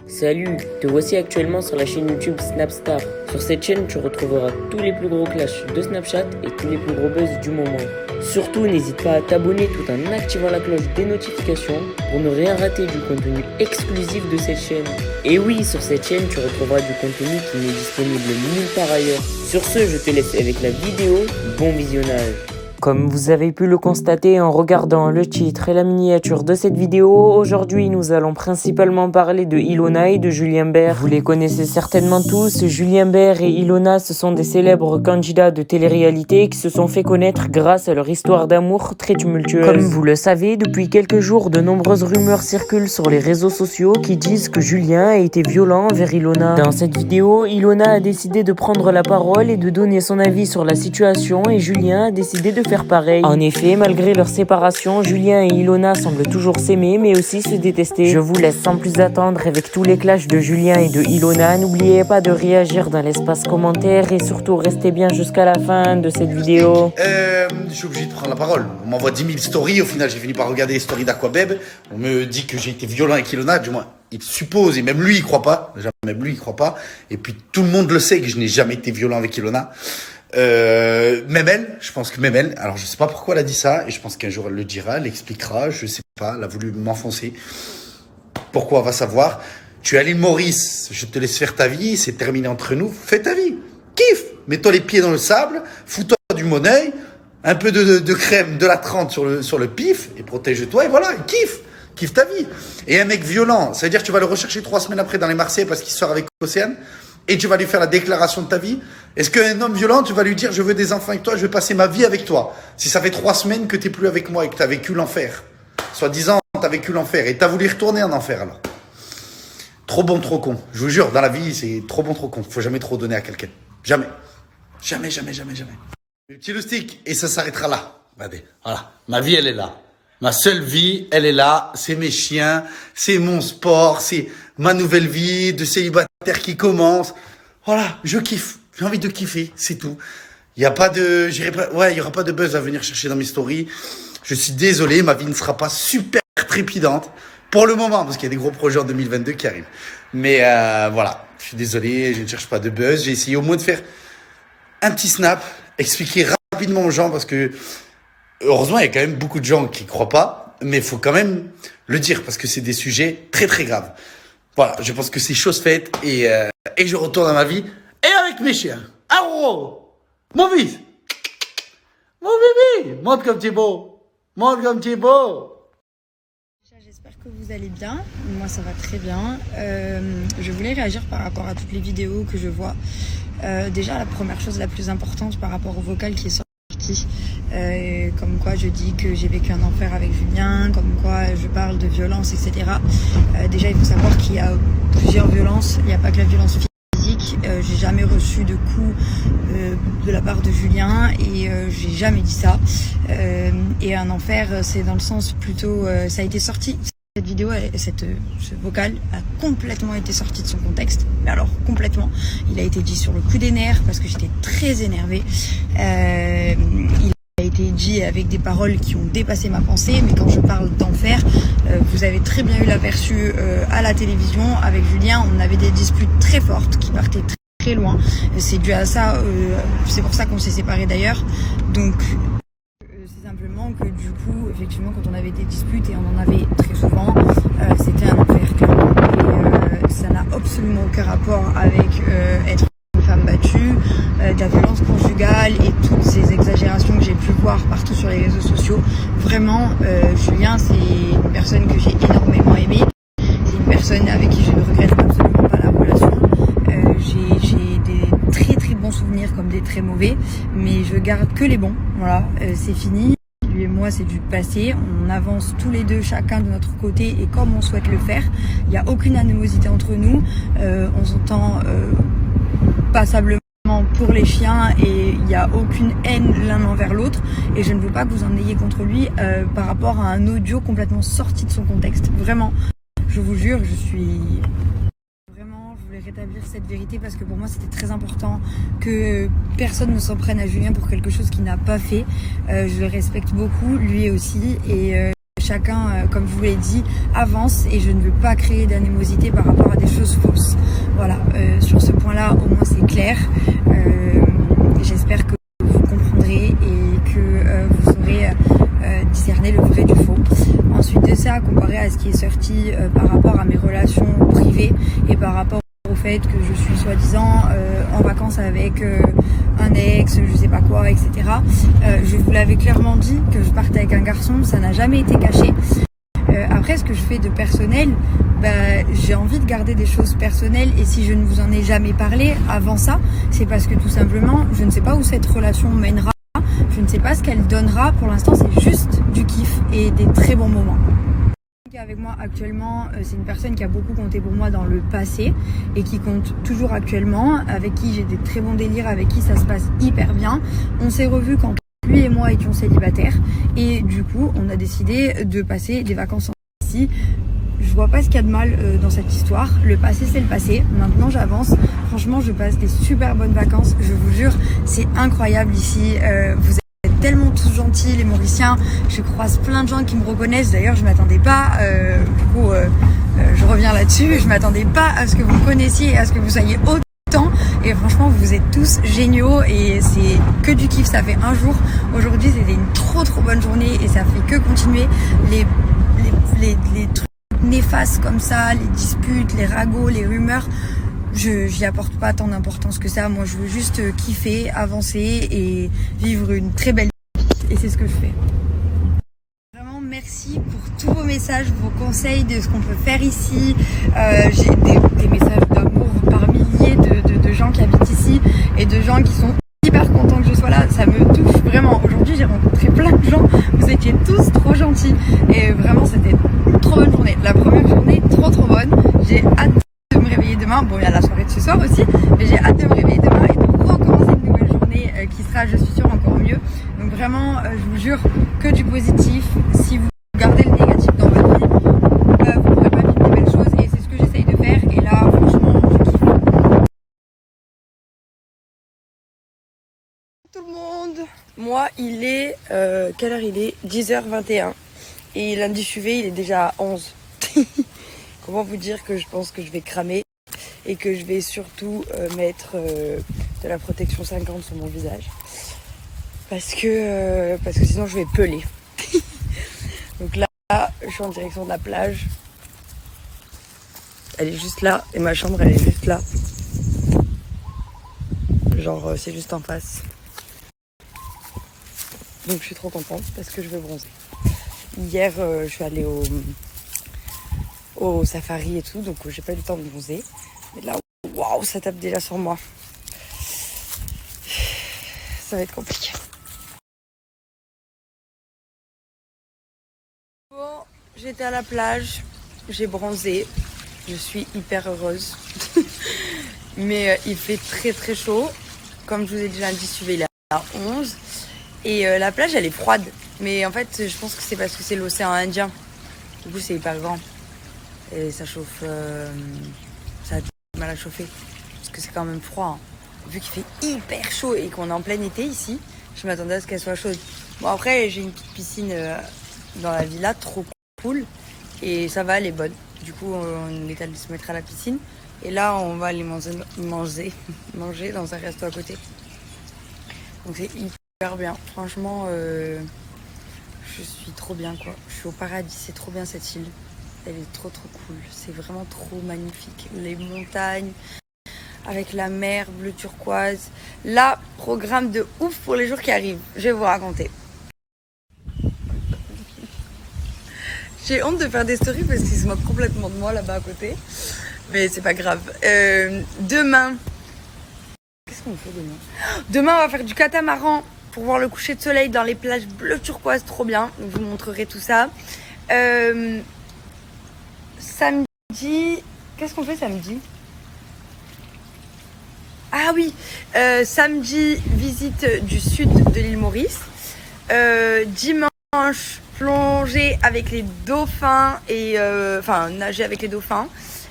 Salut, te voici actuellement sur la chaîne YouTube Snapstar. Sur cette chaîne, tu retrouveras tous les plus gros clashs de Snapchat et tous les plus gros buzz du moment. Surtout, n'hésite pas à t'abonner tout en activant la cloche des notifications pour ne rien rater du contenu exclusif de cette chaîne. Et oui, sur cette chaîne, tu retrouveras du contenu qui n'est disponible nulle part ailleurs. Sur ce, je te laisse avec la vidéo. Bon visionnage. Comme vous avez pu le constater en regardant le titre et la miniature de cette vidéo, aujourd'hui nous allons principalement parler de Ilona et de Julien Bert. Vous les connaissez certainement tous, Julien Bert et Ilona, ce sont des célèbres candidats de télé-réalité qui se sont fait connaître grâce à leur histoire d'amour très tumultueuse. Comme vous le savez, depuis quelques jours, de nombreuses rumeurs circulent sur les réseaux sociaux qui disent que Julien a été violent envers Ilona. Dans cette vidéo, Ilona a décidé de prendre la parole et de donner son avis sur la situation et Julien a décidé de faire pareil. En effet, malgré leur séparation, Julien et Ilona semblent toujours s'aimer mais aussi se détester. Je vous laisse sans plus attendre avec tous les clashs de Julien et de Ilona. N'oubliez pas de réagir dans l'espace commentaire et surtout restez bien jusqu'à la fin de cette vidéo. Je suis obligé de prendre la parole. On m'envoie 10 000 stories, au final j'ai fini par regarder les stories d'Aquabeb. On me dit que j'ai été violent avec Ilona, du moins il suppose, et même lui il croit pas. Même lui il croit pas. Et puis tout le monde le sait que je n'ai jamais été violent avec Ilona. Même elle, je pense que même elle, alors je sais pas pourquoi elle a dit ça, et je pense qu'un jour elle le dira, elle l'expliquera, je sais pas, elle a voulu m'enfoncer. Pourquoi, on va savoir. Tu es à l'île Maurice, je te laisse faire ta vie, c'est terminé entre nous, fais ta vie, kiffe, mets-toi les pieds dans le sable, fous-toi du Moneuil, un peu de crème, de la 30 sur le pif, et protège-toi, et voilà, kiffe ta vie. Et un mec violent, ça veut dire que tu vas le rechercher 3 semaines après dans les Marseillais parce qu'il sort avec Océane, et tu vas lui faire la déclaration de ta vie. Est-ce qu'un homme violent, tu vas lui dire je veux des enfants avec toi, je veux passer ma vie avec toi, si ça fait 3 semaines que t'es plus avec moi et que t'as vécu l'enfer, soi-disant t'as vécu l'enfer et t'as voulu retourner en enfer alors. Trop bon, trop con. Je vous jure, dans la vie, c'est trop bon, trop con. Faut jamais trop donner à quelqu'un. Jamais. Jamais. Le petit loustic, et ça s'arrêtera là. Regardez, voilà. Ma vie, elle est là. Ma seule vie, elle est là. C'est mes chiens, c'est mon sport, c'est ma nouvelle vie de célibataire qui commence. Voilà, je kiffe. J'ai envie de kiffer, c'est tout. Il y a pas de, il y aura pas de buzz à venir chercher dans mes stories. Je suis désolé, ma vie ne sera pas super trépidante. Pour le moment, parce qu'il y a des gros projets en 2022 qui arrivent. Mais voilà, je suis désolé, je ne cherche pas de buzz. J'ai essayé au moins de faire un petit snap, expliquer rapidement aux gens, parce que heureusement, il y a quand même beaucoup de gens qui ne croient pas, mais il faut quand même le dire, parce que c'est des sujets très très graves. Voilà, je pense que c'est chose faite, et je retourne à ma vie, et avec mes chiens. Arro, mon fils, mon bébé, montre comme tu es beau, J'espère que vous allez bien, moi ça va très bien. Je voulais réagir par rapport à toutes les vidéos que je vois. Déjà la première chose la plus importante par rapport au vocal qui est sorti, comme quoi je dis que j'ai vécu un enfer avec Julien, comme quoi je parle de violence, etc. Déjà il faut savoir qu'il y a plusieurs violences, il n'y a pas que la violence physique. J'ai jamais reçu de coups de la part de Julien et j'ai jamais dit ça. Et un enfer, c'est dans le sens plutôt, ça a été sorti. Cette vidéo, ce vocal a complètement été sorti de son contexte. Mais alors complètement. Il a été dit sur le coup des nerfs parce que j'étais très énervée. Il a été dit avec des paroles qui ont dépassé ma pensée, mais quand je parle d'enfer, vous avez très bien eu l'aperçu à la télévision. Avec Julien, on avait des disputes très fortes qui partaient très loin. C'est dû à ça, c'est pour ça qu'on s'est séparés d'ailleurs. Donc c'est simplement que du coup, effectivement, quand on avait des disputes, et on en avait très souvent, c'était un enfer clairement. Et ça n'a absolument aucun rapport avec être une femme battue, de la violence conjugale et toutes ces exagérations que j'ai pu voir partout sur les réseaux sociaux. Vraiment, Julien, c'est une personne que j'ai énormément aimée. C'est une personne avec qui je ne regrette absolument pas la relation. J'ai des très très bons souvenirs comme des très mauvais, mais je garde que les bons. Voilà, c'est fini. Lui et moi, c'est du passé. On avance tous les deux, chacun de notre côté et comme on souhaite le faire. Il n'y a aucune animosité entre nous. On s'entend passablement pour les chiens et il n'y a aucune haine l'un envers l'autre. Et je ne veux pas que vous en ayez contre lui par rapport à un audio complètement sorti de son contexte. Vraiment, je vous jure, je voulais rétablir cette vérité parce que pour moi c'était très important que personne ne s'en prenne à Julien pour quelque chose qu'il n'a pas fait. Je le respecte beaucoup, lui aussi, et chacun, comme je vous l'ai dit, avance et je ne veux pas créer d'animosité par rapport à des choses Voilà, sur ce point-là, au moins c'est clair. J'espère que vous comprendrez et que vous saurez discerner le vrai du faux. Ensuite de ça, comparé à ce qui est sorti par rapport à mes relations privées et par rapport au fait que je suis soi-disant en vacances avec un ex, je sais pas quoi, etc. Je vous l'avais clairement dit que je partais avec un garçon, ça n'a jamais été caché. Après, ce que je fais de personnel, j'ai envie de garder des choses personnelles et si je ne vous en ai jamais parlé avant ça, c'est parce que tout simplement, je ne sais pas où cette relation mènera, je ne sais pas ce qu'elle donnera. Pour l'instant, c'est juste du kiff et des très bons moments. Avec moi actuellement, c'est une personne qui a beaucoup compté pour moi dans le passé et qui compte toujours actuellement, avec qui j'ai des très bons délires, avec qui ça se passe hyper bien. On s'est revus quand lui et moi étions célibataires et du coup on a décidé de passer des vacances ici. Je vois pas ce qu'il y a de mal dans cette histoire. Le passé c'est le passé, maintenant j'avance. Franchement je passe des super bonnes vacances, je vous jure, c'est incroyable ici. Vous êtes tellement tous gentils les Mauriciens, je croise plein de gens qui me reconnaissent. D'ailleurs je m'attendais pas, je reviens là-dessus, je m'attendais pas à ce que vous me connaissiez et à ce que vous soyez autant. Et franchement vous êtes tous géniaux et c'est que du kiff. Ça fait un jour, aujourd'hui c'était une trop bonne journée et ça fait que continuer. Les trucs néfastes comme ça, les disputes, les ragots, les rumeurs, j'y apporte pas tant d'importance que ça. Moi je veux juste kiffer, avancer et vivre une très belle vie et c'est ce que je fais. Vraiment merci pour tous vos messages, vos conseils de ce qu'on peut faire ici. J'ai des messages d'amour par milliers de gens qui habitent ici et de gens qui sont hyper contents que je sois là. Ça me touche vraiment. Aujourd'hui j'ai rencontré plein de gens, vous étiez tous trop gentils et vraiment c'était une trop bonne journée. La première journée trop bonne. J'ai hâte de me réveiller demain. Bon, il y a la soirée de ce soir aussi, mais j'ai hâte de me réveiller demain et de recommencer une nouvelle journée qui sera, je suis sûre, encore mieux. Donc vraiment, je vous jure, que du positif. Si vous gardez le négatif dans votre vie, vous ne pourrez pas vivre des belles choses et c'est ce que j'essaye de faire. Et là, franchement, je kiffe. Tout le monde, moi il est, quelle heure il est 10h21 et lundi suivi il est déjà à 11. Comment vous dire que je pense que je vais cramer et que je vais surtout mettre de la protection 50 sur mon visage parce que sinon je vais peler. Donc là je suis en direction de la plage, elle est juste là et ma chambre elle est juste là, genre c'est juste en face. Donc je suis trop contente parce que je veux bronzer. Hier je suis allée au safari et tout, donc j'ai pas eu le temps de bronzer. Mais là, waouh, ça tape déjà sur moi. Ça va être compliqué. Bon, j'étais à la plage, j'ai bronzé, je suis hyper heureuse. Mais il fait très chaud. Comme je vous ai déjà dit, suivez, il est à 11. Et la plage elle est froide, mais en fait je pense que c'est parce que c'est l'océan Indien. Du coup c'est hyper grand et ça chauffe, ça a du mal à chauffer parce que c'est quand même froid. Vu qu'il fait hyper chaud et qu'on est en plein été ici, je m'attendais à ce qu'elle soit chaude. Bon après j'ai une petite piscine dans la villa, trop cool et ça va, elle est bonne. Du coup on est allé se mettre à la piscine et là on va aller manger dans un resto à côté. Donc c'est hyper bien, franchement je suis trop bien quoi, je suis au paradis, c'est trop bien cette île, elle est trop cool, c'est vraiment trop magnifique, les montagnes avec la mer bleu turquoise. Là, programme de ouf pour les jours qui arrivent, je vais vous raconter. J'ai honte de faire des stories parce qu'ils se moquent complètement de moi là-bas à côté, mais c'est pas grave. Demain, qu'est-ce qu'on fait demain ? Demain on va faire du catamaran pour voir le coucher de soleil dans les plages bleu turquoise, trop bien. Donc, je vous montrerai tout ça. Samedi, qu'est-ce qu'on fait samedi ? Ah oui, samedi, visite du sud de l'île Maurice. Dimanche, plongée avec les dauphins et nager avec les dauphins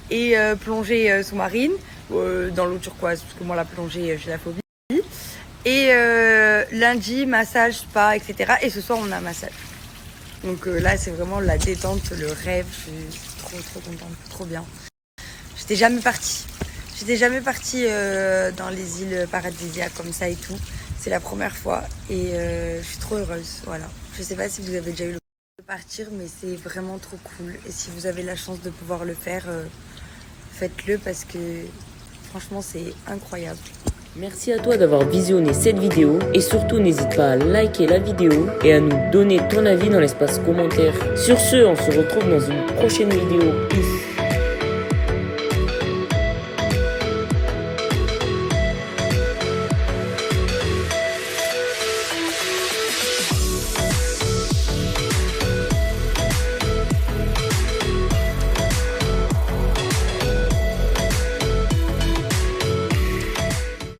et plongée sous-marine dans l'eau turquoise parce que moi la plongée j'ai la phobie. Et lundi, massage, spa, etc. Et ce soir, on a un massage. Donc là, c'est vraiment la détente, le rêve. Je suis trop contente, trop bien. J'étais jamais partie. J'étais jamais partie dans les îles paradisiaques comme ça et tout. C'est la première fois et je suis trop heureuse, voilà. Je sais pas si vous avez déjà eu le de partir, mais c'est vraiment trop cool. Et si vous avez la chance de pouvoir le faire, faites-le parce que franchement, c'est incroyable. Merci à toi d'avoir visionné cette vidéo et surtout n'hésite pas à liker la vidéo et à nous donner ton avis dans l'espace commentaire. Sur ce, on se retrouve dans une prochaine vidéo. Peace.